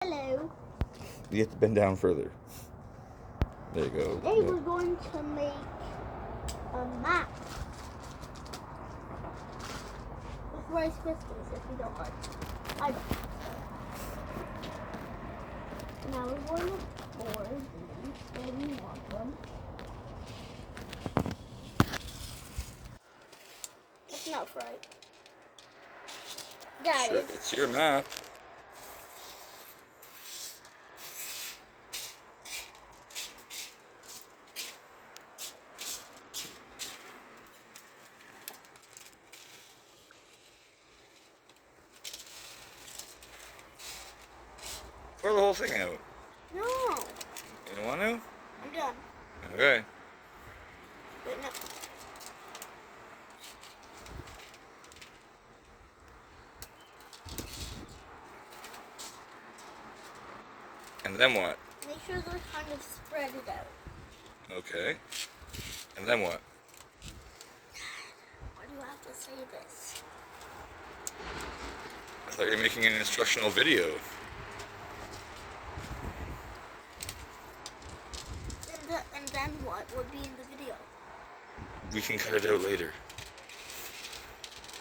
Hello. You have to bend down further. There you go. Today we're going to make a map with Rice Krispies, if you don't like. I don't. Now we're going to pour these where we want them. That's not right. Guys. It's your map. Pour the whole thing out. No. You don't want to? I'm done. Okay. Wait, no. And then what? Make sure they're kind of spread it out. Okay. And then what? Why do I have to say this? I thought you were making an instructional video. And then what would be in the video? We can cut it out later.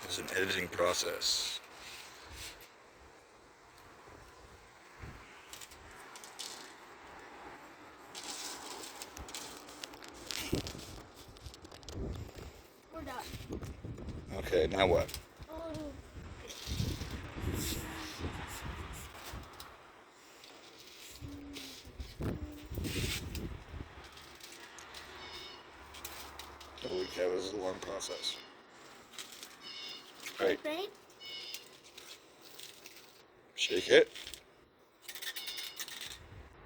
It's an editing process. We're done. Okay, now what? Holy cow, this is a long process. Right. Right? Shake it.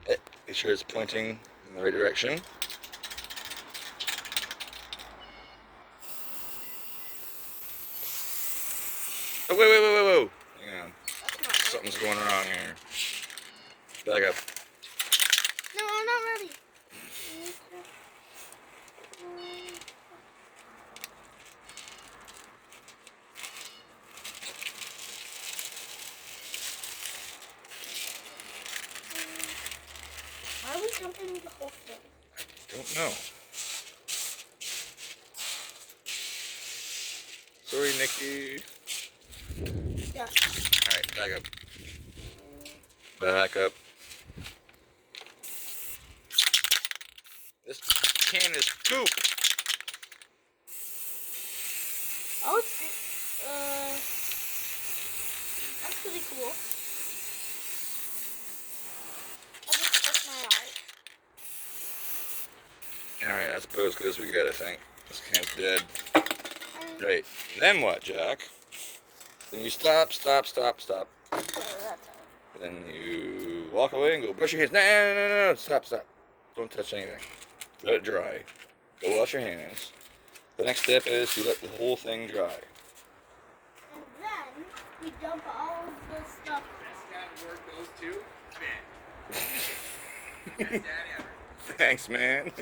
Make sure it's pointing in the right direction. Oh, wait. Hang on. Something's going wrong here. Back up. No, I'm not ready. Why are we jumping the whole thing? Don't know. Sorry, Nikki. Yeah. Alright, back up. Back up. This can is poop. Oh, that's pretty cool. I just touched my eye. Alright, that's about as good as we get, I think. This can's dead. Right. Then what, Jack? Then you stop. Then you walk away and go brush your hands. No. Stop. Don't touch anything. Let it dry. Go wash your hands. The next step is you let the whole thing dry. And then we dump all of the stuff. Best dad at work, those two? Man. Best dad ever. Thanks, man.